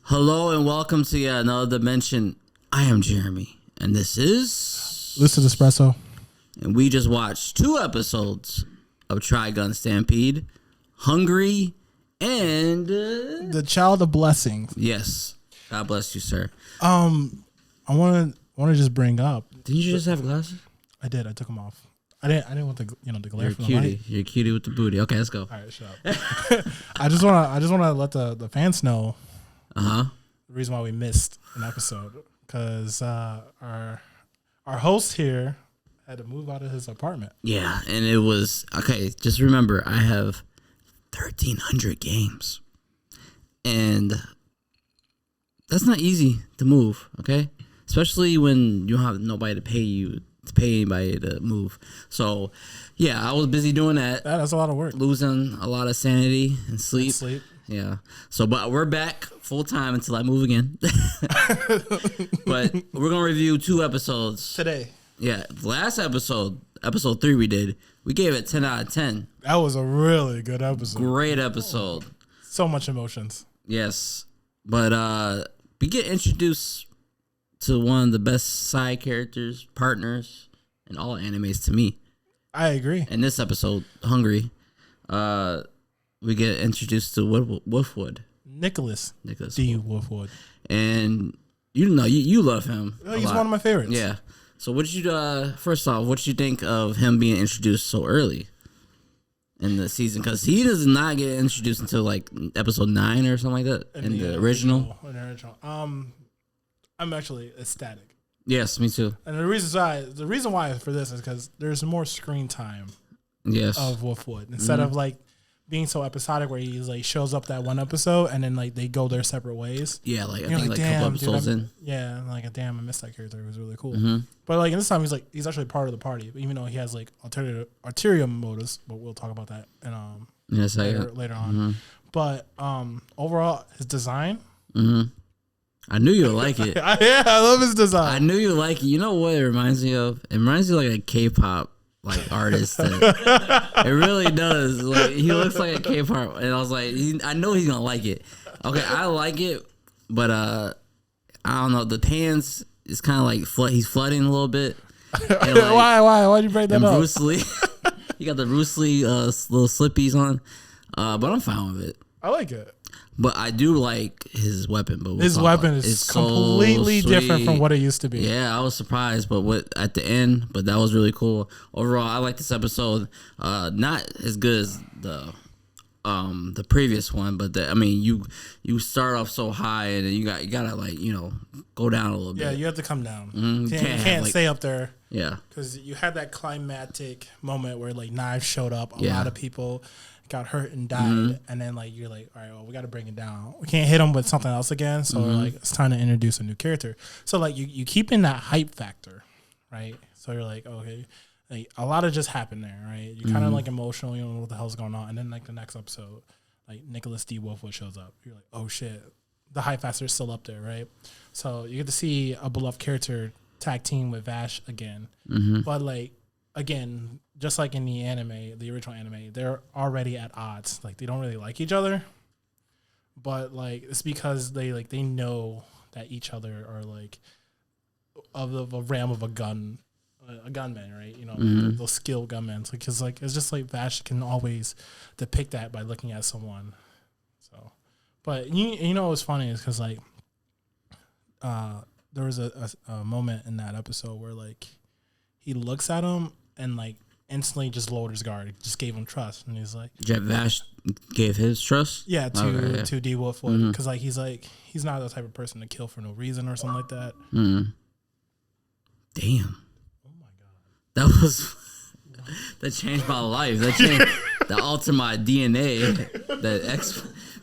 Hello and welcome to yet another dimension. I am Jeremy, and this is Lucid Espresso. And we just watched 2 episodes of Trigun Stampede, Hungry, and The Child of Blessings. Yes, God bless you, sir. I want to just bring up. Didn't you just have glasses? I did. I took them off. I didn't want the the glare You're a from cutie. the light. You're a cutie with the booty. Okay, let's go. All right, shut up. I just want to let the fans know. The reason why we missed an episode because our host here had to move out of his apartment. Yeah, and it was okay. Just remember, I have 1,300 games, and that's not easy to move. Okay, especially when you don't have nobody to pay anybody to move. So, yeah, I was busy doing that. That's a lot of work. Losing a lot of sanity and sleep. Yeah. So, but we're back full time until I move again. But we're gonna review 2 episodes Today. Yeah, last episode 3 we gave it 10 out of 10. That was a really good episode. Great episode. So much emotions. Yes. But we get introduced to one of the best side characters, partners in all animes to me. I agree. In this episode, Hungry, we get introduced to Wolfwood. Nicholas D. Wolfwood. And you love him. He's one of my favorites. Yeah. So what did you first off, what did you think of him being introduced so early in the season? Because he does not get introduced until like episode 9 or something like that in the original. I'm actually ecstatic. Yes, me too. And the reason why for this is because there's more screen time. Yes. Of Wolfwood instead of like being so episodic where he like shows up that one episode and then like they go their separate ways. Yeah, like I think like a couple episodes in. Yeah, and like damn, I missed that character. It was really cool. Mm-hmm. But like in this time he's actually part of the party, even though he has like ulterior motives. But we'll talk about that later on. Mm-hmm. But overall, his design. Mm-hmm. I knew you would like it. Yeah, I love his design. I knew you would like it. You know what it reminds me of? It reminds me of like a K-pop like artist. It really does. Like he looks like a K-pop, and I was like, I know he's gonna like it. Okay, I like it, but I don't know. The pants is kind of like he's flooding a little bit. And, like, why'd you break that up? Bruce Lee, he got the Bruce Lee little slippies on, but I'm fine with it. I like it. But I do like his weapon. But his weapon is completely different from what it used to be. Yeah, I was surprised, but at the end, but that was really cool. Overall, I like this episode. Not as good as the previous one, but you start off so high and then you gotta like go down a little bit. Yeah, you have to come down. Mm-hmm. You can't stay up there. Yeah, because you had that climactic moment where like knives showed up. A lot of people got hurt and died, and then like you're like, all right, well, we got to bring it down. We can't hit them with something else again, so like it's time to introduce a new character. So like you keep in that hype factor, right? So you're like, okay, like a lot of just happened there, right? You're kind of like emotional, you don't know what the hell's going on, and then like the next episode, like Nicholas D. Wolfwood shows up. You're like, oh shit, the hype factor is still up there, right? So you get to see a beloved character tag team with Vash again, but like again, just like in the anime, the original anime, they're already at odds. Like they don't really like each other, but like it's because they know that each other are like of the ram of a gunman, right? Those skilled gunmen. Because like it's just like Vash can always depict that by looking at someone. So, but you know what's funny is because like there was a moment in that episode where like he looks at him and like instantly just lowered his guard. Just gave him trust, and he's like, Jet Vash gave his trust. Yeah, to D. Wolfwood, because like he's not the type of person to kill for no reason or something like that. Damn. Oh my god. That changed my life. That changed that altered my DNA.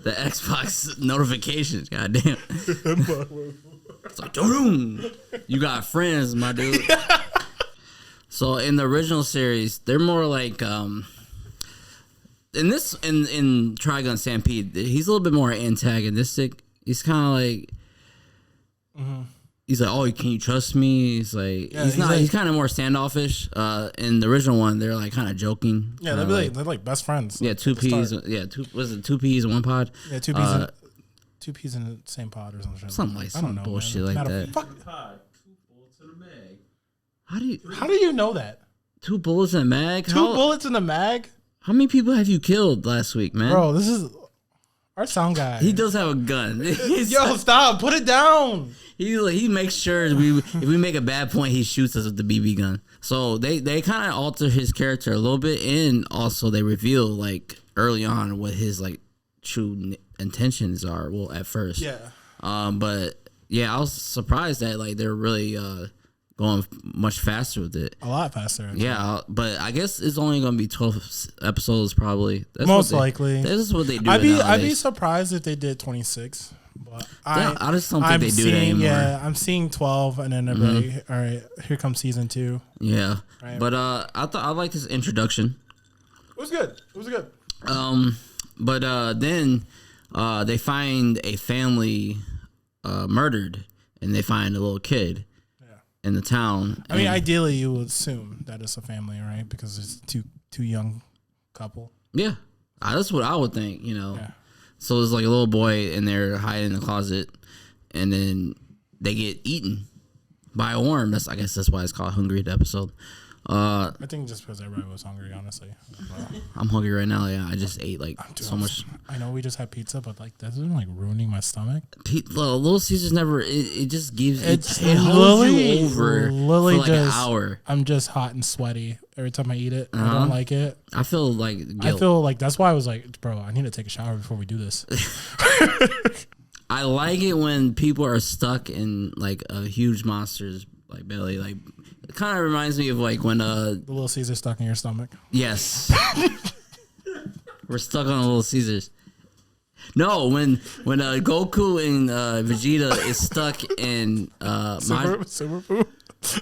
The Xbox notifications. Goddamn. It's like, you got friends, my dude. So in the original series, they're more like in Trigun Stampede, he's a little bit more antagonistic. He's kind of like he's like, oh, can you trust me? He's like, he's kind of more standoffish. In the original one, they're like kind of joking. Yeah, they're like best friends. Yeah, two peas. Yeah, two peas in one pod. Yeah, two two peas in the same pod or something. Something like some bullshit like that. Pod, 2 bullets in a mag. How do you know that? 2 bullets in a mag? 2 bullets in a mag? How many people have you killed last week, man? Bro, this is our sound guy. He does have a gun. Yo, stop. Put it down. He makes sure if we make a bad point, he shoots us with the BB gun. So they kind of alter his character a little bit, and also they reveal like early on what his like true intentions are. Well, at first, yeah. But yeah, I was surprised that like they're really going much faster with it. A lot faster. Actually. Yeah, but I guess it's only going to be 12 episodes probably. That's most likely. This is what they do. I'd be surprised if they did 26. But I just don't think they do that anymore. Yeah, I'm seeing 12, and then everybody, all right, here comes season 2. Yeah, right. But I liked this introduction. It was good. But then they find a family murdered, and they find a little kid in the town. I mean, ideally, you would assume that it's a family, right? Because it's two young couple. Yeah, that's what I would think. Yeah. So there's like a little boy in there hiding in the closet, and then they get eaten by a worm. I guess that's why it's called Hungry, the episode. I think just because everybody was hungry, honestly. I'm hungry right now. Yeah, I just ate like so much. I know we just had pizza, but like that's been like ruining my stomach. Little Caesars never. It just gives it holds you over for like an hour. I'm just hot and sweaty every time I eat it. I don't like it. I feel like guilt. I feel like that's why I was like, bro, I need to take a shower before we do this. I like it when people are stuck in like a huge monster's like belly. Like it kind of reminds me of like when the Little Caesar stuck in your stomach. Yes. We're stuck on a Little Caesars. No, when Goku and Vegeta is stuck in Super Boo.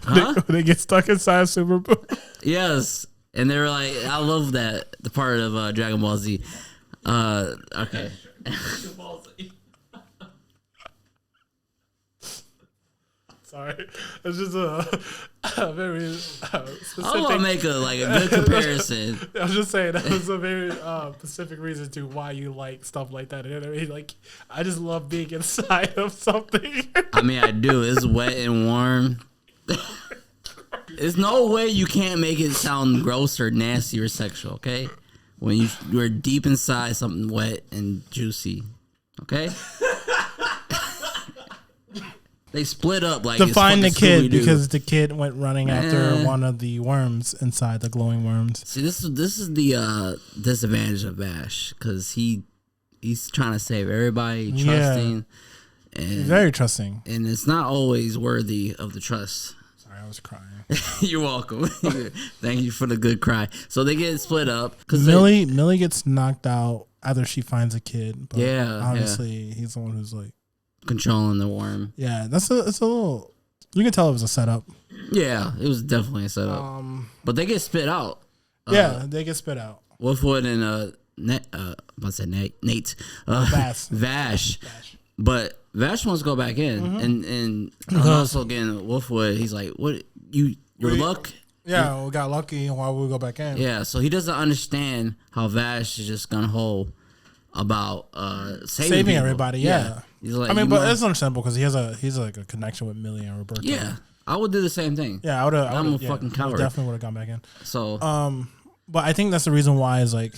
Huh? They get stuck inside Super Boo. Yes, and they were like, I love that the part of Dragon Ball Z. Okay. Sorry, it's just a very specific. I want to make a good comparison. I was just saying that was a very specific reason to why you like stuff like that. You know what I mean? Like, I just love being inside of something. I mean, I do. It's wet and warm. There's no way you can't make it sound gross or nasty or sexual. Okay, when you're deep inside something wet and juicy. Okay. They split up like to find the kid because the kid went running after one of the worms inside the glowing worms. See, this is the disadvantage of Vash because he's trying to save everybody, trusting, and very trusting, and it's not always worthy of the trust. Sorry, I was crying. You're welcome. Thank you for the good cry. So they get split up because Millie gets knocked out after she finds a kid. But obviously he's the one who's like controlling the worm. Yeah, it's a little. You can tell it was a setup. Yeah, it was definitely a setup. But they get spit out. They get spit out. Wolfwood and Nate. Vash. But Vash wants to go back in, and also again Wolfwood. He's like, "What your luck?" Yeah, we got lucky, and why would we go back in? Yeah, so he doesn't understand how Vash is just gun ho about saving everybody. Yeah. He's like, I mean, but it's understandable because he's like a connection with Millie and Roberto. Yeah, I would do the same thing. Yeah, I would. I'm a fucking coward. Definitely would have gone back in. So, but I think that's the reason why is like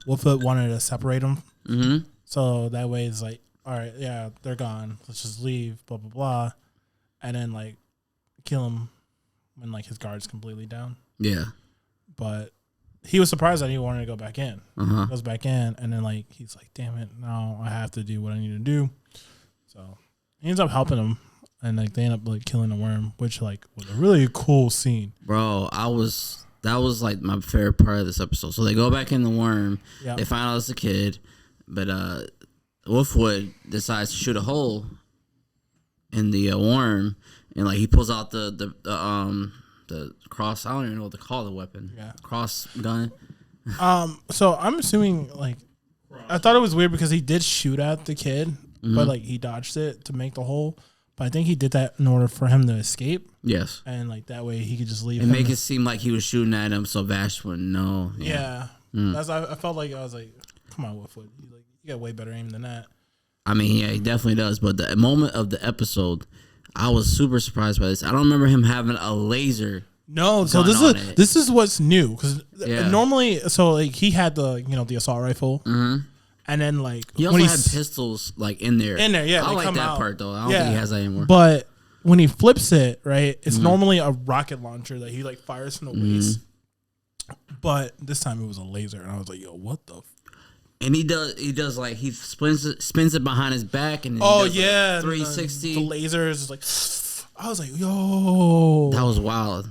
Wolfwood wanted to separate them. Mm-hmm. So that way it's like, all right, yeah, they're gone. Let's just leave. Blah blah blah, and then like kill him when like his guard's completely down. Yeah, but he was surprised that he wanted to go back in. Uh-huh. Goes back in, and then like he's like, "Damn it! Now I have to do what I need to do." So he ends up helping him, and like they end up like killing the worm, which like was a really cool scene. Bro, that was like my favorite part of this episode. So they go back in the worm. Yep. They find out it's a kid, but Wolfwood decides to shoot a hole in the worm, and like he pulls out the cross. I don't even know what to call the weapon. Yeah, cross gun. So I'm assuming like I thought it was weird because he did shoot at the kid, but like he dodged it to make the hole. But I think he did that in order for him to escape. Yes, and like that way he could just leave and make it seem like he was shooting at him, so Vash wouldn't know. Yeah, that's I felt like I was like, come on, Wolfwood, you got way better aim than that. I mean, yeah, he definitely does. But the moment of the episode, I was super surprised by this. I don't remember him having a laser. No, so this is what's new because normally, so like he had the assault rifle, and then like he also had pistols like in there. Yeah, I like that part though. I don't think he has that anymore. But when he flips it, right, it's normally a rocket launcher that he like fires from the waist. But this time it was a laser, and I was like, "Yo, what the?" And he does like he spins it behind his back, and then 360. The laser is like, I was like, "Yo, that was wild."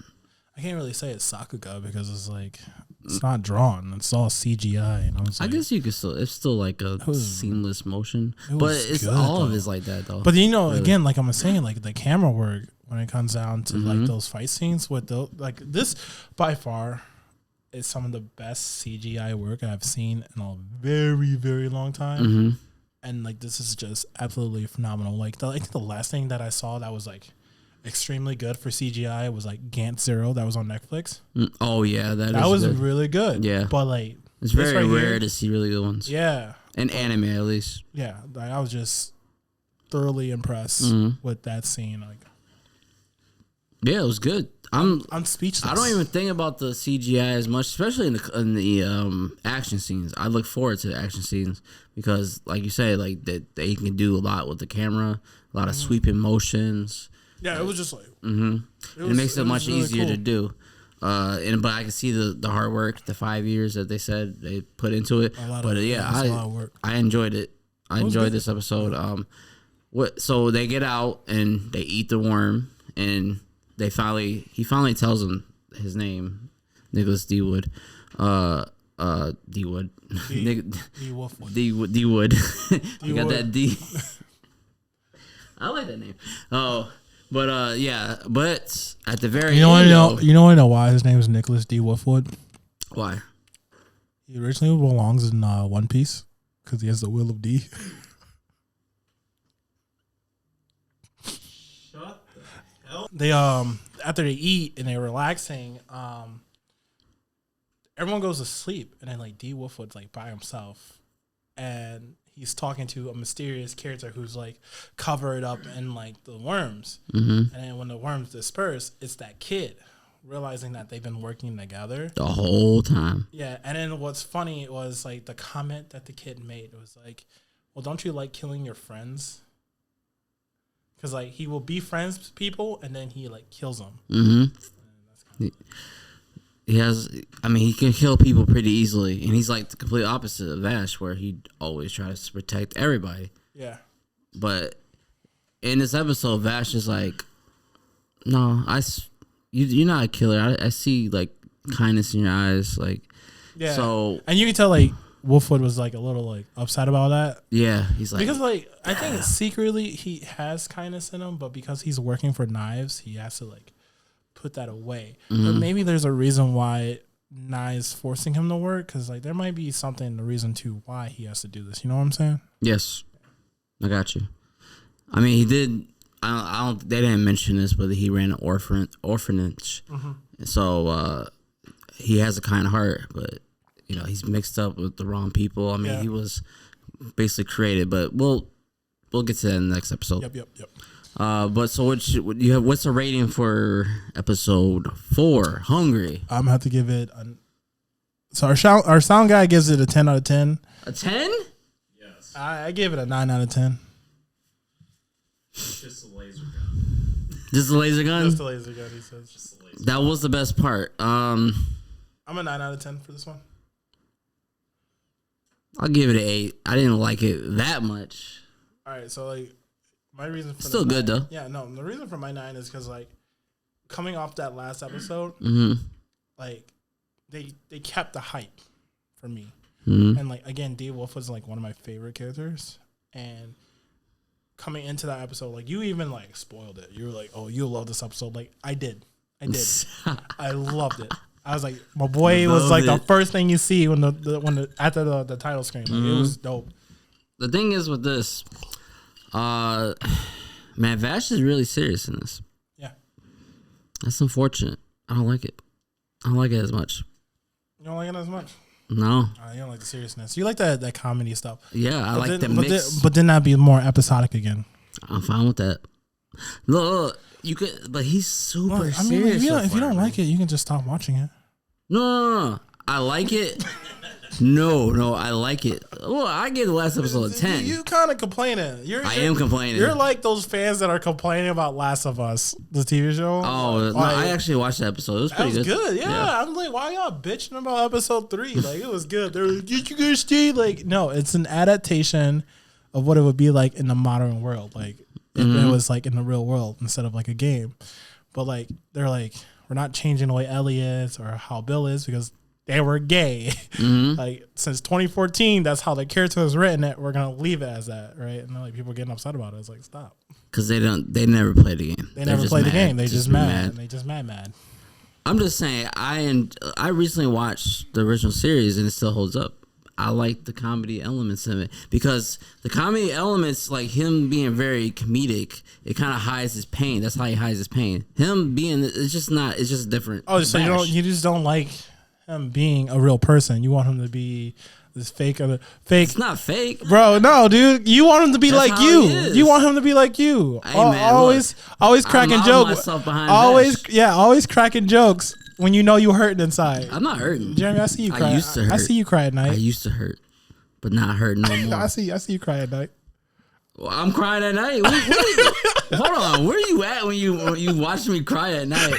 I can't really say it's Sakuga because it's like it's not drawn; it's all CGI. And I guess you could still. It's still like a seamless motion, but it's good, all of it's like that though. But really. Again, like I'm saying, like the camera work when it comes down to like those fight scenes with like this, by far, is some of the best CGI work I've seen in a very, very long time. And like this is just absolutely phenomenal. Like I think the last thing that I saw that was like extremely good for CGI was like Gant Zero that was on Netflix. Oh yeah, that was good. Really good. Yeah, but like it's very rare to see really good ones. Yeah, in anime at least. Yeah, like, I was just thoroughly impressed with that scene. Like, yeah, it was good. I'm speechless. I don't even think about the CGI as much, especially in the action scenes. I look forward to the action scenes because, like you say, like that they can do a lot with the camera, a lot of sweeping motions. Yeah, it was just like it makes it much really easier to do. But I can see the hard work, the 5 years that they said they put into it. I enjoyed it. I enjoyed this episode. So they get out and they eat the worm, and he finally tells them his name, Nicholas D. Wood. D. Wood. D. Wood. You got that D. I like that name. Oh. But but at the very end, I know why his name is Nicholas D. Wolfwood. Why? He originally belongs in One Piece because he has the will of D. Shut the hell. They after they eat and they're relaxing, everyone goes to sleep, and then like D. Wolfwood's like by himself, and he's talking to a mysterious character who's like covered up in like the worms. And then when the worms disperse, it's that kid realizing that they've been working together the whole time. Yeah. And then what's funny was like the comment that the kid made was like, well, don't you like killing your friends? Because like he will be friends with people and then he like kills them. He can kill people pretty easily, and he's like the complete opposite of Vash, where he always tries to protect everybody. Yeah. But in this episode, Vash is like, no, you're not a killer. I see like kindness in your eyes, like. Yeah. So and you can tell like Wolfwood was like a little like upset about that. Yeah, he's like, because like I think secretly he has kindness in him, but because he's working for knives, he has to like put that away. But maybe there's a reason why Nye's forcing him to work, because like there might be something, the reason to why he has to do this. You know what I'm saying? Yes, I got you. I mean, he did. I don't. They didn't mention this, but he ran an orphanage. So he has a kind heart, but he's mixed up with the wrong people. I mean, he was basically created, but we'll get to that in the next episode. Yep. But so what's the rating for episode 4, Hungry? I'm gonna have to give it so our sound guy gives it a 10 out of 10. A 10? Yes. I gave it a 9 out of 10. It's just a laser gun. Just a laser gun? Just a laser gun, he says. Just a laser that was the best part. I'm a 9 out of 10 for this one. I'll give it an 8. I didn't like it that much. All right, so like my reason for still good though. Yeah, no, the reason for my 9 is because like coming off that last episode, like they kept the hype for me, and like again, D. Wolf was like one of my favorite characters, and coming into that episode, like you even like spoiled it. You were like, oh, you'll love this episode. Like I did, I loved it. I was like, my boy was like the first thing you see when the after the title screen. Like, it was dope. The thing is with this. Man, Vash is really serious in this. Yeah. That's unfortunate. I don't like it. I don't like it as much. You don't like it as much? No. You don't like the seriousness. You like that comedy stuff. Yeah, I like the mix. But then that'd be more episodic again. I'm fine with that. Look, you could, but he's super I mean, serious. if you don't like it, you can just stop watching it. No. I like it. No, I like it. Well, I gave the last episode a 10. You kind of complaining. I am complaining. You're like those fans that are complaining about Last of Us, the TV show. Oh, no, I actually watched the episode. It was pretty good. Yeah. I'm like, why y'all bitching about episode 3? Like, it was good. They're like, did you guys stay? Like, no, it's an adaptation of what it would be like in the modern world. Like, if it was like in the real world instead of like a game. But like, they're like, we're not changing the way Ellie is or how Bill is because they were gay. Like since 2014, that's how the character was written. That we're gonna leave it as that, right? And like people are getting upset about it. It's like stop, because they never played the game. They never played the game. They just mad. They just mad. I'm just saying. I recently watched the original series and it still holds up. I like the comedy elements of it because the comedy elements, like him being very comedic, it kind of hides his pain. That's how he hides his pain. Him being, it's just different. Oh, so you just don't like him being a real person. You want him to be this fake. It's not fake, bro. No, dude. You want him to be like you. You want him to be like you. Hey, man, always cracking jokes. Always cracking jokes when you know you hurting inside. I'm not hurting, Jeremy. I see you cry. I used to hurt. I see you cry at night. I used to hurt, but not hurt no more. I see you cry at night. Well, I'm crying at night. Hold on, where are you at when you watch me cry at night?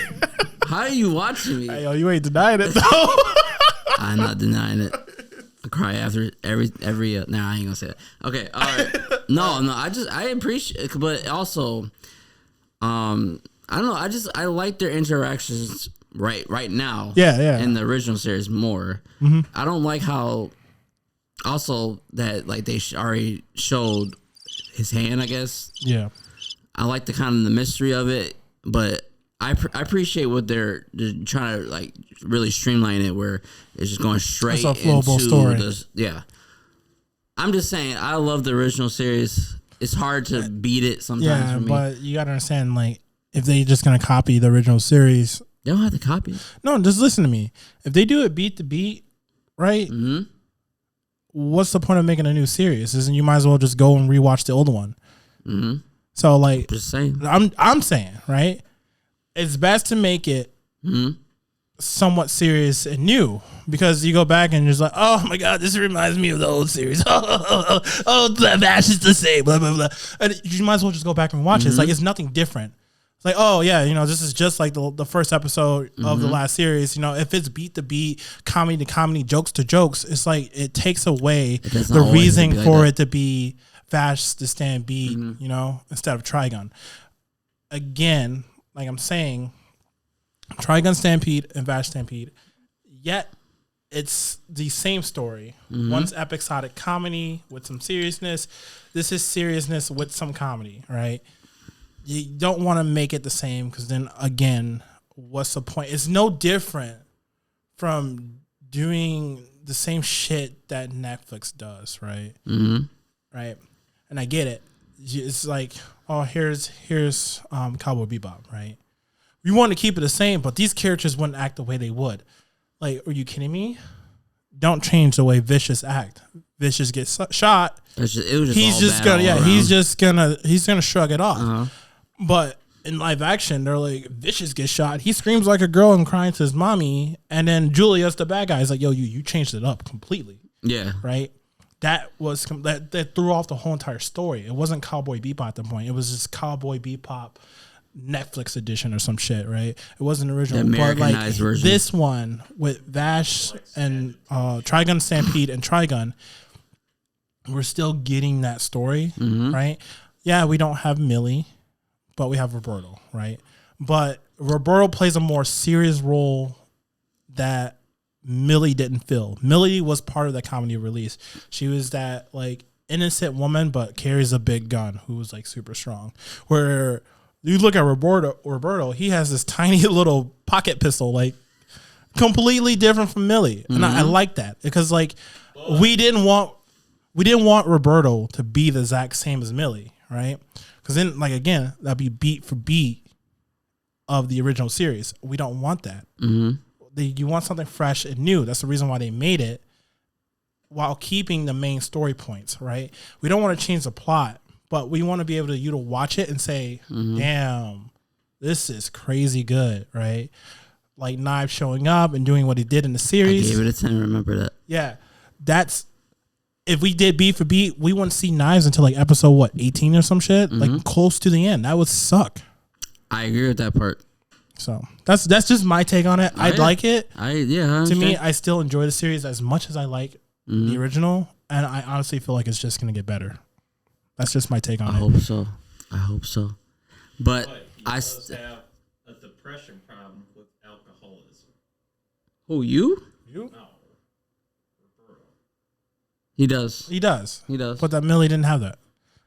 How are you watching me? Hey, yo, you ain't denying it though. I'm not denying it. I cry after every. Nah, I ain't gonna say that. Okay, all right. No. I appreciate it, but also, I don't know. I like their interactions right now. Yeah. In the original series more. Mm-hmm. I don't like how also that like they already showed his hand. I guess. Yeah. I like the kind of the mystery of it, but I appreciate what they're trying to like really streamline it, where it's just going straight into story. Yeah, I'm just saying I love the original series. It's hard to beat it sometimes. For me. But you gotta understand, like, if they just gonna copy the original series, they don't have to copy it. No, just listen to me. If they do it beat to beat, right? Mm-hmm. What's the point of making a new series? Isn't you might as well just go and rewatch the old one. Mm-hmm. So like, just saying. I'm saying, right? It's best to make it somewhat serious and new, because you go back and you're just like, oh my god, this reminds me of the old series. Oh, Bash is the same. Blah blah blah. And you might as well just go back and watch it. It's like it's nothing different. It's like, oh yeah, this is just like the first episode of the last series. If it's beat to beat, comedy to comedy, jokes to jokes, it's like it takes away the reason for it to be Vash the Stampede, instead of Trigun. Again, like I'm saying, Trigun Stampede and Vash Stampede, yet it's the same story. One's episodic comedy with some seriousness. This is seriousness with some comedy, right? You don't want to make it the same, because then again, what's the point? It's no different from doing the same shit that Netflix does, right? Right. And I get it. It's like, oh, here's Cowboy Bebop, right? We want to keep it the same, but these characters wouldn't act the way they would. Like, are you kidding me? Don't change the way Vicious act. Vicious gets shot. He's just gonna shrug it off. But in live action, they're like, Vicious gets shot. He screams like a girl and crying to his mommy, and then Julia's the bad guy. He's like, yo, you changed it up completely. Yeah. Right. That threw off the whole entire story. It wasn't Cowboy Bebop at the point. It was just Cowboy Bebop Netflix edition or some shit, right? It wasn't original. The Americanized version. This one with Vash and Trigun Stampede and Trigun, we're still getting that story, right? Yeah, we don't have Millie, but we have Roberto, right? But Roberto plays a more serious role that Millie didn't fill. Millie was part of the comedy release. She was that like innocent woman, but carries a big gun, who was like super strong. Where you look at Roberto, he has this tiny little pocket pistol, like completely different from Millie. And I like that, because like we didn't want Roberto to be the exact same as Millie, right? Because then, like, again, that'd be beat for beat of the original series. We don't want that. You want something fresh and new. That's the reason why they made it. while keeping the main story points, right? We don't want to change the plot, but we want to be able to you to watch it and say, damn, this is crazy good, right? Like Knives showing up and doing what he did in the series. I gave it a 10. Remember that? Yeah, that's if we did beat for beat, we wouldn't see Knives until like episode 18 or some shit, like close to the end. That would suck. I agree with that part. So that's just my take on it. I'd like it. To me, I still enjoy the series as much as I like the original, and I honestly feel like it's just gonna get better. That's just my take on it. I hope so. But he does have a depression problem with alcoholism. Who, you? You? No. Roberto. He does. He does. But that Millie didn't have that.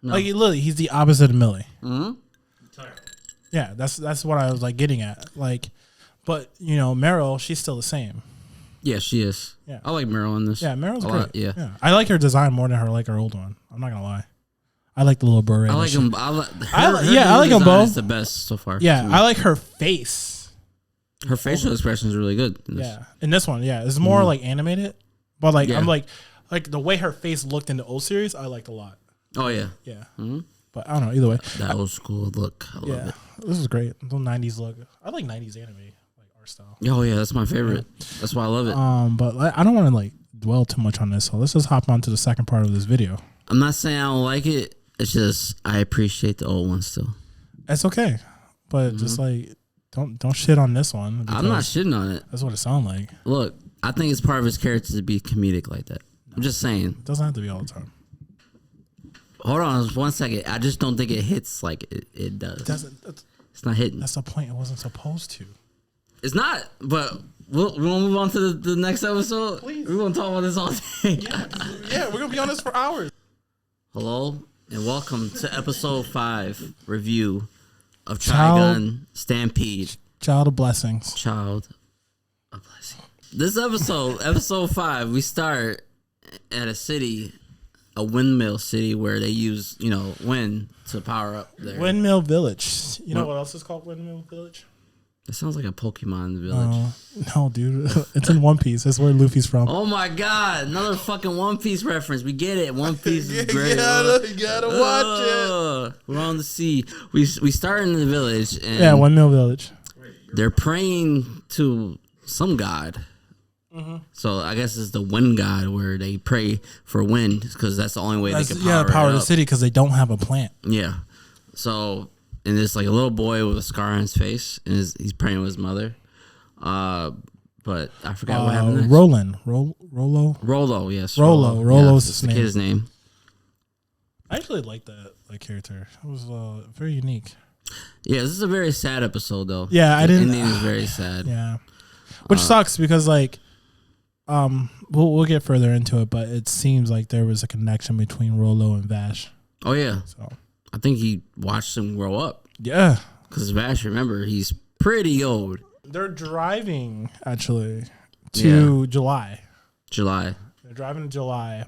No. Like literally, he's the opposite of Millie. Mm-hmm. Entirely. Yeah, that's what I was like getting at. Like, but you know, Meryl, she's still the same. Yeah, she is. Yeah. I like Meryl in this. Yeah, Meryl's great. Lot, yeah. I like her design more than her old one. I'm not gonna lie. I like the little beret. I like him. I like them both. It's the best so far. Yeah, I like her face. Her facial expression is really good. Yeah, in this one, yeah, it's more like animated, but like Yeah. I'm like the way her face looked in the old series, I liked a lot. Oh yeah. Yeah, Mm-hmm. but I don't know. Either way, That old school look. I love it. This is great. The '90s look. I like '90s anime, like art style. Oh yeah, that's my favorite. That's why I love it. But I don't want to like dwell too much on this, so let's just hop on to the second part of this video. I'm not saying I don't like it. It's just I appreciate the old one still. It's okay, but just like don't shit on this one. I'm not shitting on it. That's what it sounds like. Look, I think it's part of his character to be comedic like that. I'm just saying. It doesn't have to be all the time. Hold on 1 second. I just don't think it hits like it does. It doesn't. It's not hitting. That's the point. It wasn't supposed to. It's not. But we want to move on to the next episode. Please. We're gonna talk about this all day. Yeah, we're gonna be on this for hours. Hello and welcome to episode 5 review of Child- Trigun Stampede. Child of blessings. Child of blessing. This episode 5, we start at a city, a windmill city where they use, wind to power up there. Windmill Village. You know what else is called Windmill Village? That sounds like a Pokemon village. No, dude. It's in One Piece. That's where Luffy's from. Oh my god, another fucking One Piece reference. We get it. One Piece is great. You gotta watch it. We're on the sea. We start in the village and Yeah, Windmill Village. they're praying to some god. So I guess it's the wind god where they pray for wind because that's the only way they can power the city because they don't have a plant. Yeah. So, and there's like a little boy with a scar on his face, and he's praying with his mother. But I forgot what happened next. Rollo, yes. Rollo's that's his the name. kid's name. I actually liked that character. It was very unique. Yeah, this is a very sad episode, though. Yeah, I didn't. The ending is very sad. Yeah, which sucks because we'll get further into it, but it seems like there was a connection between Rollo and Vash. Oh yeah, So I think he watched him grow up. yeah, Because Vash, remember, he's pretty old. they're driving actually to July. They're driving to July,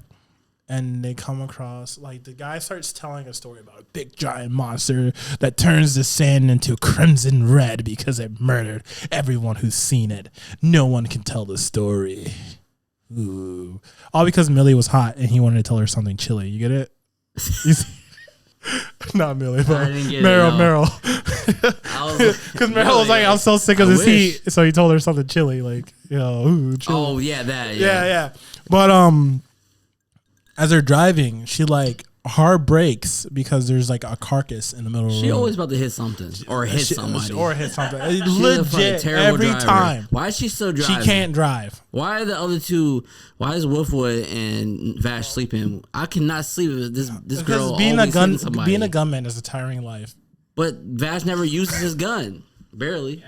and they come across the guy starts telling a story about a big giant monster that turns the sand into crimson red because it murdered everyone who's seen it. No one can tell the story. Ooh, all because Millie was hot and he wanted to tell her something chilly. You get it? You see? Not Millie, but Meryl. Because Meryl was like, I'm so sick of this heat. So he told her something chilly, ooh, chilly. Oh, yeah, that. Yeah. But as they're driving, she hard brakes because there's a carcass in the middle of the road. She always about to hit something or hit somebody. Legit, every time. Why is she still driving? She can't drive. Why are the other two? Why is Wolfwood and Vash sleeping? I cannot sleep with this girl. Because being a gunman is a tiring life. But Vash never uses his gun. Barely.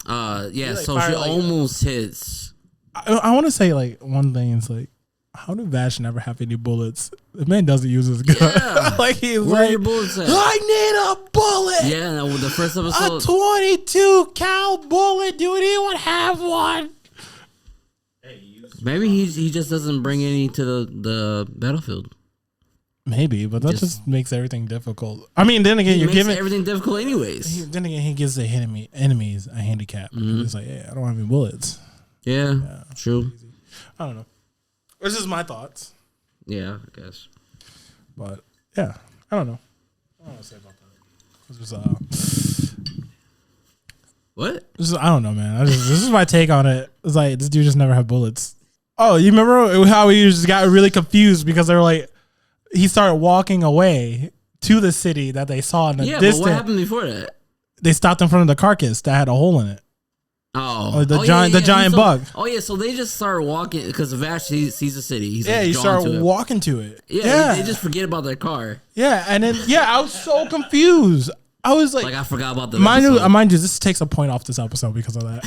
Yeah. So she almost hits. I want to say one thing is how do Vash never have any bullets? The man doesn't use his gun. Yeah. He's Where are your bullets at? I need a bullet. Yeah, no, the first episode. A 22 cal bullet. Do anyone have one? Maybe he just doesn't bring any to the battlefield. Maybe, but that just makes everything difficult. I mean, then again, you're giving everything difficult anyways. Then again, he gives the enemies a handicap. He's like, hey, I don't have any bullets. Yeah, true. I don't know. This is my thoughts. Yeah, I guess. But yeah, I don't know. I don't know what to say about that. What? I don't know, man. This is my take on it. It's like this dude just never had bullets. Oh, you remember how he just got really confused because they were like, he started walking away to the city that they saw in the distance. But what happened before that? They stopped in front of the carcass that had a hole in it. The giant bug. Oh yeah, so they just started walking because Vash sees the city. He's he started walking to it. Yeah, they just forget about their car. Yeah, and then I was so confused. I was like I forgot about the mind you, this takes a point off this episode because of that.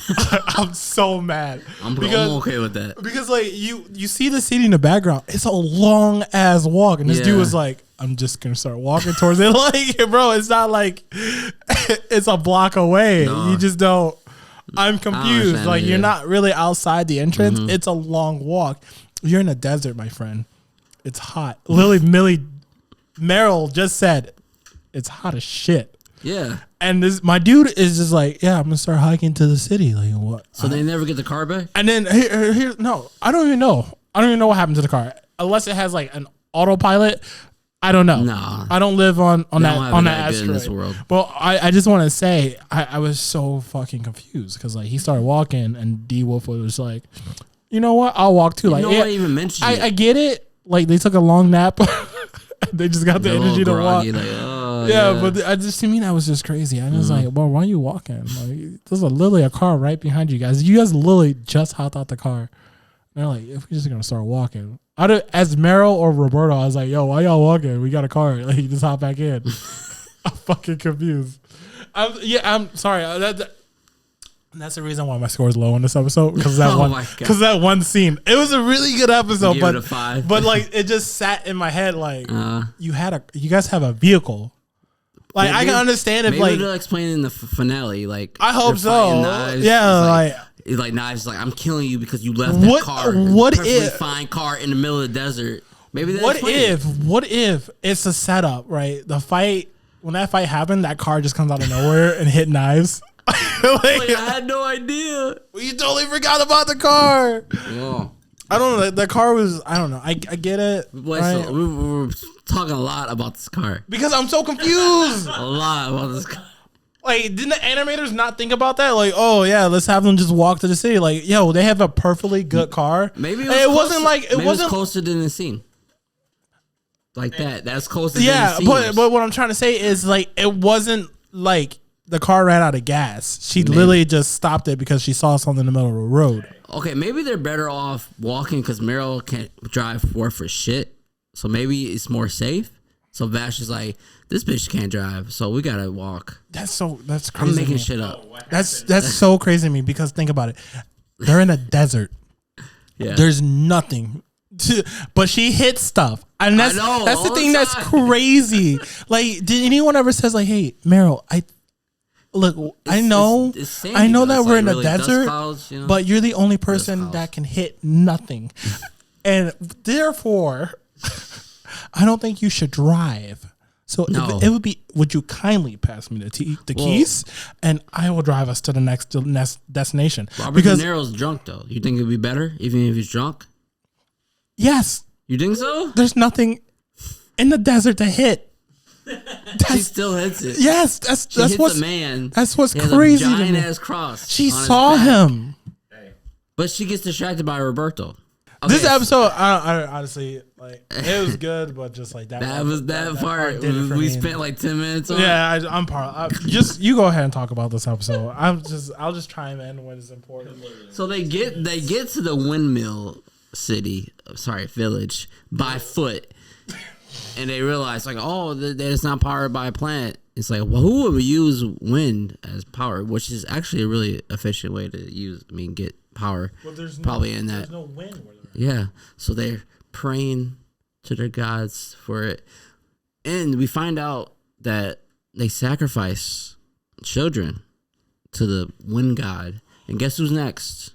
I'm so mad. I'm okay with that because like you see the city in the background. It's a long ass walk, and this dude was like, "I'm just gonna start walking towards it." Like, bro, it's not like it's a block away. No. You just don't. I'm confused. Like you're not really outside the entrance. Mm-hmm. It's a long walk. You're in a desert, my friend. It's hot. Millie, Meryl just said it's hot as shit. Yeah. And my dude is just like, I'm gonna start hiking to the city. Like what? So they never get the car back? And then here, no, I don't even know. I don't even know what happened to the car. Unless it has like an autopilot. I don't know. Nah. I don't live on that asteroid. In this world. Well, I just want to say I was so fucking confused because like he started walking and D Wolf was like, you know what? I'll walk too. Like I even mentioned I get it. Like they took a long nap. They just got the energy to walk. Like, but to me that was just crazy. I was like, well, why are you walking? Like, there's literally a car right behind you guys. You guys literally just hopped out the car. And they're like, if we're just gonna start walking. As Meryl or Roberto, I was like, yo, why y'all walking? We got a car. Like, just hop back in. I'm fucking confused. I'm sorry. That's the reason why my score is low in this episode because that one scene. It was a really good episode, give it a 5. But like it just sat in my head like you guys have a vehicle. Like I can understand if maybe they'll explain in the finale. Like I hope so. Knives, like Knives like I'm killing you because you left that car. What if fine car in the middle of the desert? Maybe what if it's a setup, right? The fight when that fight happened, that car just comes out of nowhere and hit Knives. I had no idea. You totally forgot about the car. Yeah. I don't know. The car was. I don't know. I get it. Wait, right? So we were talking a lot about this car because I'm so confused. A lot about this car. Like, didn't the animators not think about that? Like, oh yeah, let's have them just walk to the city. Like, yo, they have a perfectly good car. Maybe it wasn't like it wasn't closer than the scene. Like that. That's closer. Yeah, than the scene. but what I'm trying to say is like it wasn't like the car ran out of gas. She literally just stopped it because she saw something in the middle of the road. Okay, maybe they're better off walking because Meryl can't drive for shit. So maybe it's more safe. So Vash is like, this bitch can't drive, so we gotta walk. That's crazy. I'm making shit up. That's so crazy to me because think about it. They're in a desert. Yeah. There's nothing. But she hits stuff. And that's the thing that's crazy. Like, did anyone ever says like, hey, Meryl, I know that we're in a desert, clouds, but you're the only person that can hit nothing. And therefore, I don't think you should drive. So it would be, would you kindly pass me the keys and I will drive us to the next destination. Robert De Niro's drunk though. You think it would be better even if he's drunk? Yes. You think so? There's nothing in the desert to hit. She still hits it. Yes, that's what's a man. That's what's crazy. A giant ass cross. She saw him, but she gets distracted by Roberto. Okay. This episode, I honestly like. It was good, but just like that. That part we spent like 10 minutes on. Yeah, I'm part. Just you go ahead and talk about this episode. I'll just chime in when it's important. So they get to the windmill village by foot. And they realize, like, that it's not powered by a plant. It's like, well, who would use wind as power? Which is actually a really efficient way to get power. Well, there's no wind where they're at. Yeah. So they're praying to their gods for it. And we find out that they sacrifice children to the wind god. And guess who's next?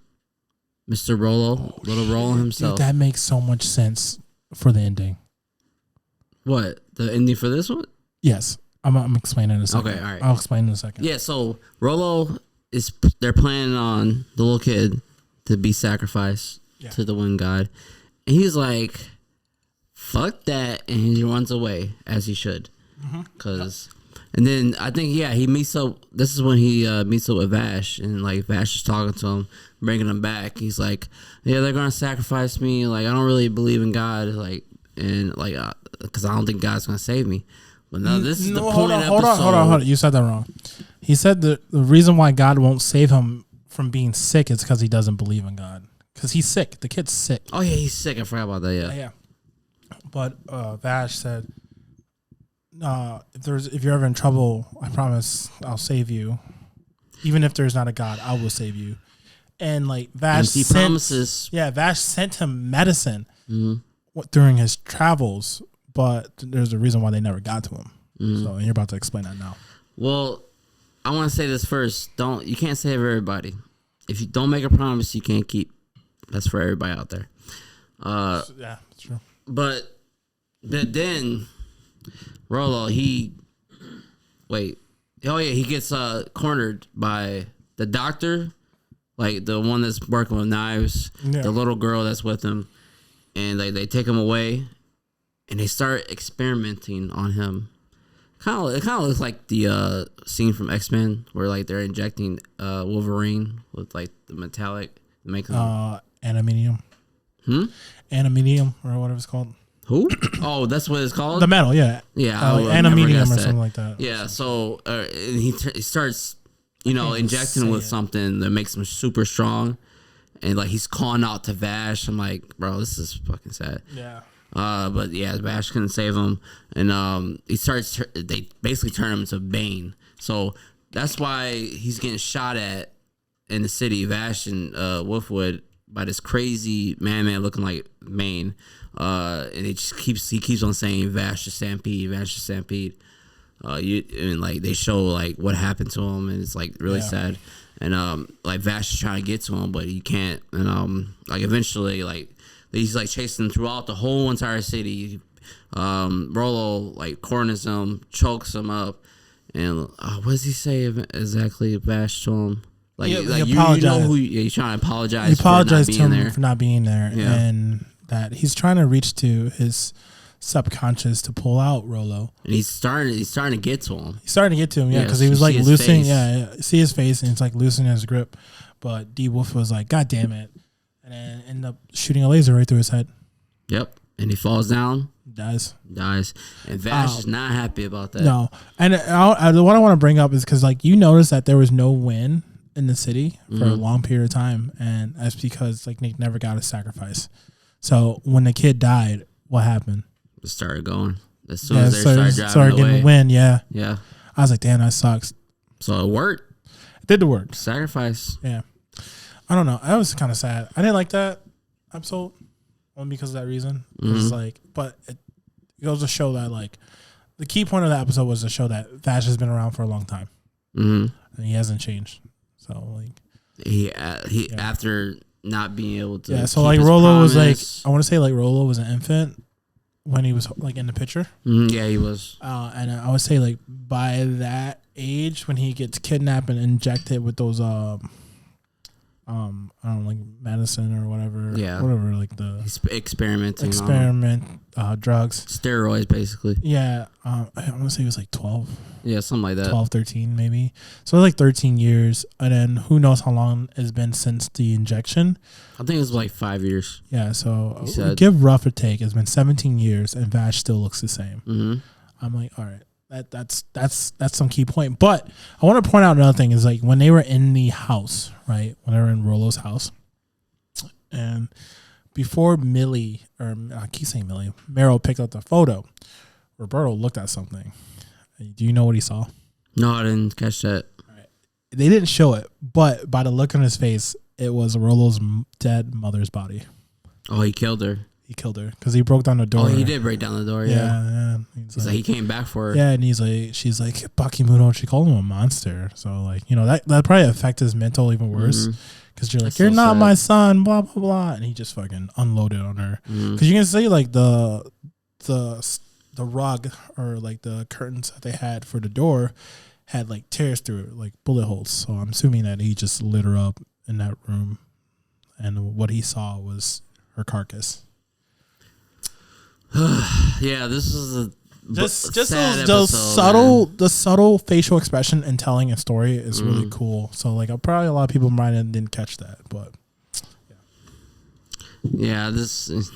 Mr. Rollo, little Rollo himself. Dude, that makes so much sense for the ending. What? The ending for this one? Yes. I'm explaining in a second. Okay, all right. I'll explain in a second. Yeah, so Rollo they're planning on the little kid to be sacrificed to the wind god. And he's like, fuck that. And he runs away, as he should. And then I think, he meets up. This is when he meets up with Vash. And like Vash is talking to him, bringing him back. He's like, yeah, they're going to sacrifice me. Like, I don't really believe in God. Like, and like, because I don't think God's going to save me. But no, this is the point of the episode. Hold on. You said that wrong. He said the reason why God won't save him from being sick is because he doesn't believe in God. Because he's sick. The kid's sick. Oh, yeah, he's sick. I forgot about that, Yeah. But Vash said, if you're ever in trouble, I promise I'll save you. Even if there's not a God, I will save you. And like Vash promises. Yeah, Vash sent him medicine during his travels, but there's a reason why they never got to him. So and you're about to explain that now. Well, I want to say this first. You can't save everybody. If you don't make a promise, you can't keep. That's for everybody out there. Yeah, that's true. But then Rollo, he gets cornered by the doctor, like the one that's working with knives, the little girl that's with him, and they take him away, and they start experimenting on him. It kind of looks like the scene from X-Men where like they're injecting Wolverine with like the metallic, making Animenium. Animenium or whatever it's called. Who? Oh, that's what it's called? The metal, yeah. Yeah. Animenium or something like that. Yeah, so he starts, injecting with something that makes him super strong. And, like, he's calling out to Vash. I'm like, bro, this is fucking sad. Yeah. But, yeah, Vash couldn't save him. And they basically turn him into Bane. So that's why he's getting shot at in the city, Vash and Wolfwood, by this crazy man looking like Bane. And he keeps on saying Vash the Stampede, Vash the Stampede. And like they show like what happened to him, and it's like really sad. And like Vash is trying to get to him, but he can't. And like eventually, like he's like chasing him throughout the whole entire city. Rollo like corners him, chokes him up, and what does he say exactly? Vash to him. Like, he you know who he's trying to apologize. He apologized for not being to him there. for not being there, Yeah. and that he's trying to reach to his subconscious to pull out Rollo. And he's starting to get to him. He's starting to get to him, Yeah, because he was like see his loosening. face. Yeah, see his face, and it's like loosening his grip. But D Wolf was like, "God damn it!" and then ended up shooting a laser right through his head. Yep, and he falls down, Dies. and Vash is not happy about that. No, and what I want to bring up is because like you notice that there was no wind in the city for a long period of time, and that's because like Nick never got a sacrifice. So when the kid died, what happened? It started going as soon as they started getting away. wind. Yeah, I was like, damn, that sucks. So it worked. It did the work. Sacrifice. Yeah, I don't know. That was kind of sad. I didn't like that episode only because of that reason. It's like, but it goes to show that like the key point of that episode was to show that Vash has been around for a long time, and he hasn't changed. So like he after not being able to. Yeah, so keep like his Rollo promise. was like, I want to say like Rollo was an infant when he was like in the picture. Yeah, he was. And I would say like by that age when he gets kidnapped and injected with those I don't know, like medicine or whatever. Yeah, whatever, like the he's experimenting drugs, steroids basically. Yeah, I want to say he was like 12. Yeah, something like that. 12, 13 maybe. So like 13 years, and then who knows how long it's been since the injection. I think it was like 5 years. Yeah, so give rough or take. It's been 17 years, and Vash still looks the same. I'm like, all right, that's some key point. But I want to point out another thing is like when they were in the house, right? When they were in Rollo's house, and before Millie, or I keep saying Millie, Meryl picked up the photo, Roberto looked at something. Do you know what he saw? No, I didn't catch that. Right. They didn't show it, but by the look on his face, it was Rollo's dead mother's body. Oh, he killed her. He killed her because he broke down the door. Oh, he did break down the door. Yeah. He's like, he came back for her. Yeah, and she's like, Bakimuno, and she called him a monster. So like, that probably affected his mental even worse. Because you're like, you're not my son, blah blah blah, and he just fucking unloaded on her. Because you can see like the rug or like the curtains that they had for the door had like tears through it, like bullet holes. So I'm assuming that he just lit her up in that room and what he saw was her carcass. Yeah, this is a Just sad those episode, the subtle facial expression and telling a story is really cool. So like, probably a lot of people might have didn't catch that, but yeah, this is.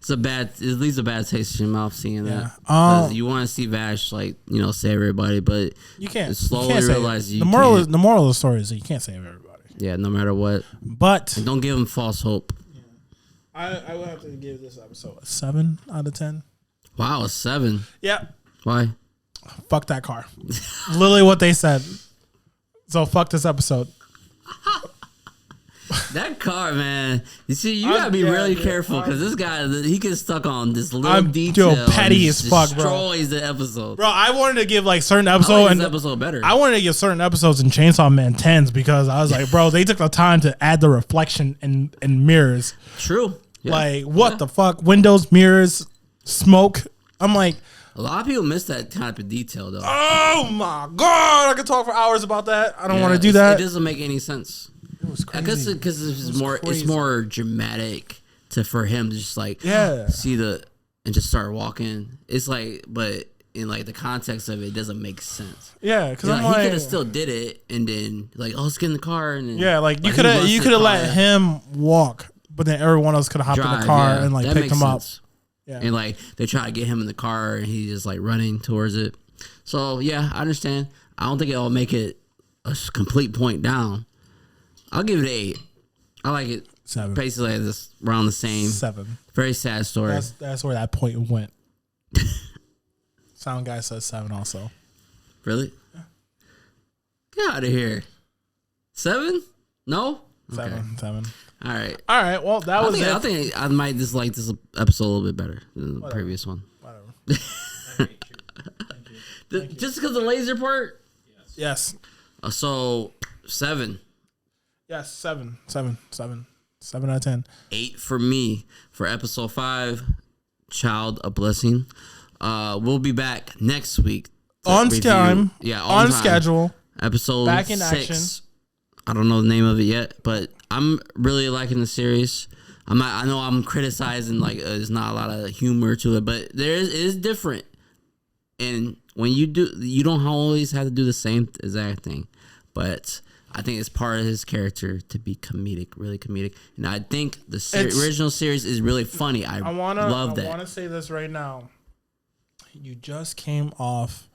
It leaves a bad taste in your mouth seeing that. You want to see Vash save everybody, but you can't. Slowly realize the moral of the story is that you can't save everybody. Yeah, no matter what. But and don't give them false hope. Yeah. I will have to give this episode a 7 out of 10. Wow, a 7. Yeah. Why? Fuck that car. Literally what they said. So fuck this episode. That car, man. You see, you gotta be really careful because this guy, he gets stuck on this little detail. Petty as fuck, bro. Destroys the episode. Bro, I wanted to give like certain episodes. I like this episode better. I wanted to give certain episodes in Chainsaw Man 10s because I was like, bro, they took the time to add the reflection and mirrors. True. Yeah. Like, what the fuck? Windows, mirrors, smoke. I'm like, a lot of people miss that type of detail, though. Oh my god, I could talk for hours about that. I don't want to do that. It doesn't make any sense. It was crazy. I guess because it's more dramatic for him to just see and just start walking. It's like, but in like the context of it doesn't make sense. Yeah, because he could have still did it and then let's get in the car and then, you could have let him walk, but then everyone else could have hopped in the car and picked him up. Yeah, and they try to get him in the car and he's just running towards it. So yeah, I understand. I don't think it'll make it a complete point down. I'll give it an 8. I like it. 7. Basically, this around the same. 7. Very sad story. That's where that point went. Sound guy says 7 also. Really? Yeah. Get out of here. 7? No? 7. Okay. 7. All right. All right. Well, that was it. I think I might dislike this episode a little bit better than the previous one. Whatever. Thank you. Just because the laser part? Yes. So 7. Yes, 7 out of 10. 8 for me for episode 5, Child a Blessing. We'll be back next week on time. Yeah, on schedule. Episode back in 6. action. I don't know the name of it yet, but I'm really liking the series. I know I'm criticizing there's not a lot of humor to it, but it is different. And when you don't always have to do the same exact thing, but I think it's part of his character to be comedic, really comedic. And I think the original series is really funny. I love that. I want to say this right now. You just came off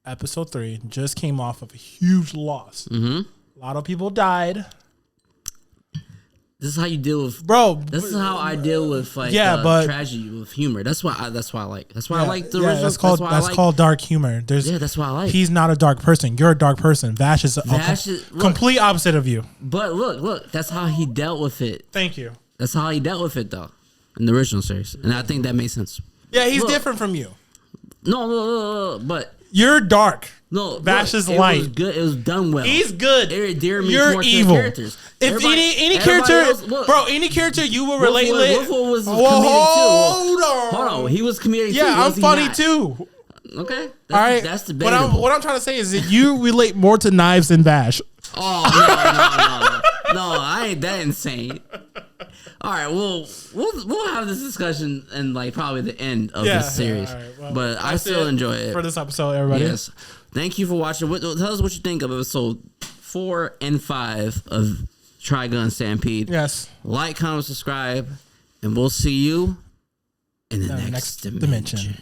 episode 3, just came off of a huge loss. Mm-hmm. A lot of people died. This is how you deal with, bro. This is how I deal with tragedy with humor. That's why I like. That's why I like the original. That's called dark humor. That's why I like. He's not a dark person. You're a dark person. Vash is complete opposite of you. But look. That's how he dealt with it. Thank you. That's how he dealt with it though, in the original series, and I think that makes sense. Yeah, he's different from you. No, but you're dark. No, Vash is light. It was good. It was done well. He's good. It endeared me You're towards evil. the characters. If any character, bro, any character you will relate with. Wolf was comedic too. Hold on. He was comedic too. Yeah, I'm funny too. Okay. All right. That's debatable. What I'm trying to say is that you relate more to Knives than Vash. Oh, no, I ain't that insane. All right, we'll have this discussion in probably the end of this series. All right, well, but I still enjoy it. For this episode, everybody. Yes. Thank you for watching. Tell us what you think of episode 4 and 5 of Trigun Stampede. Yes. Like, comment, subscribe, and we'll see you in the next dimension.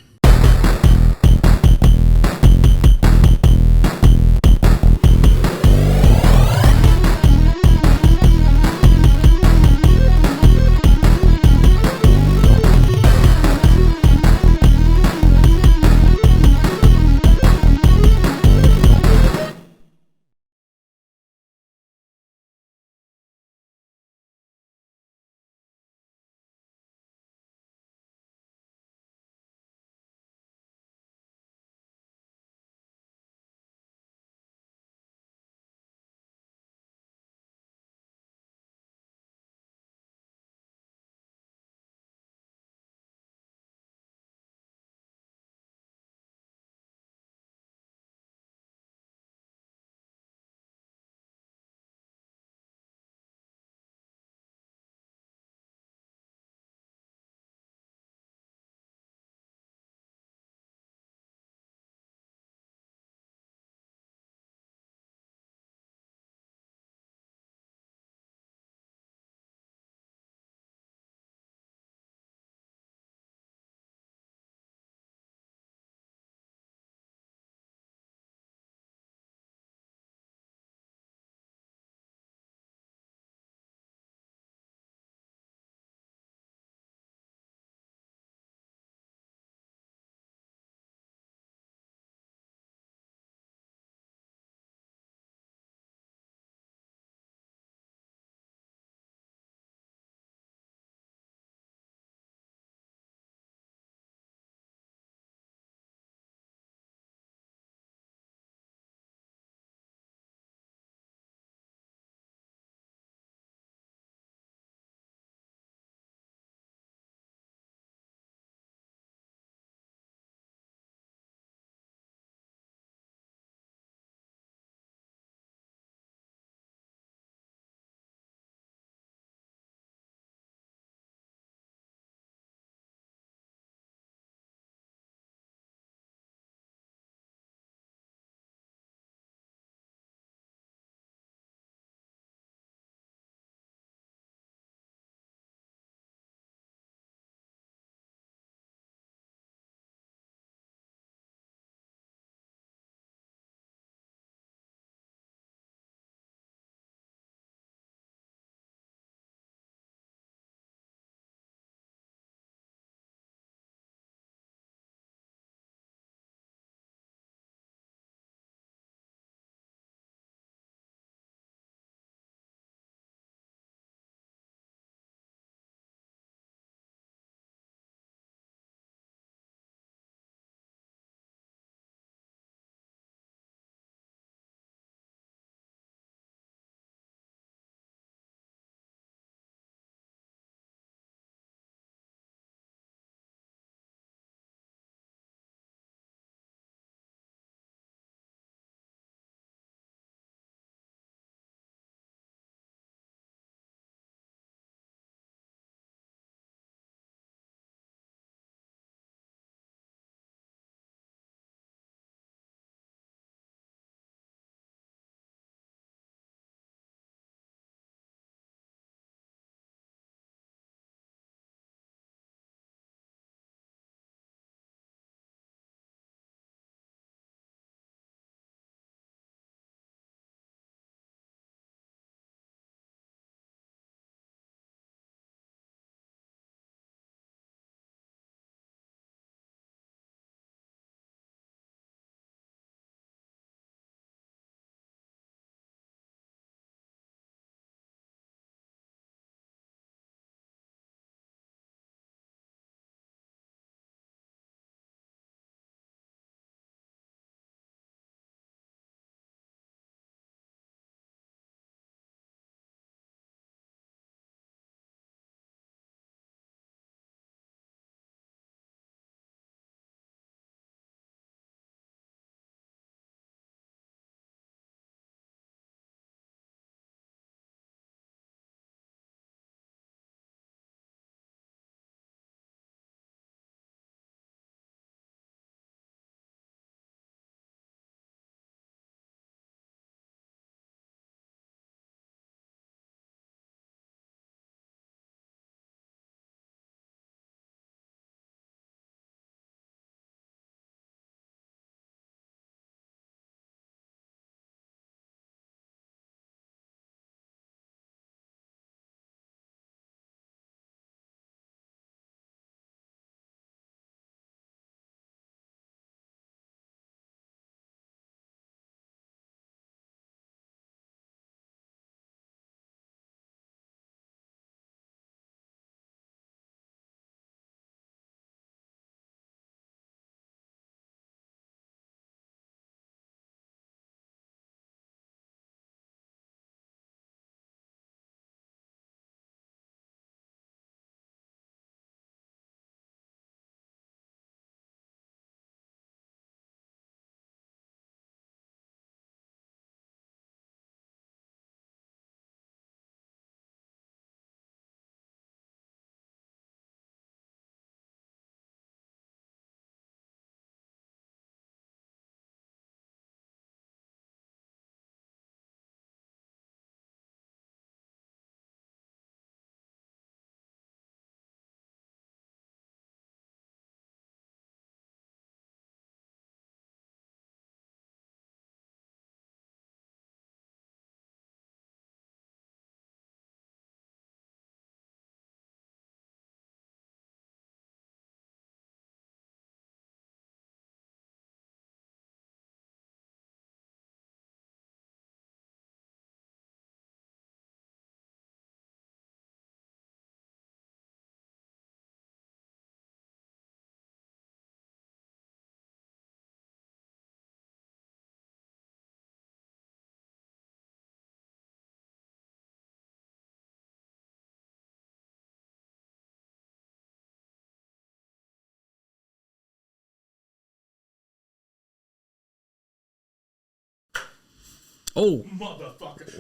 Oh, Motherfucker.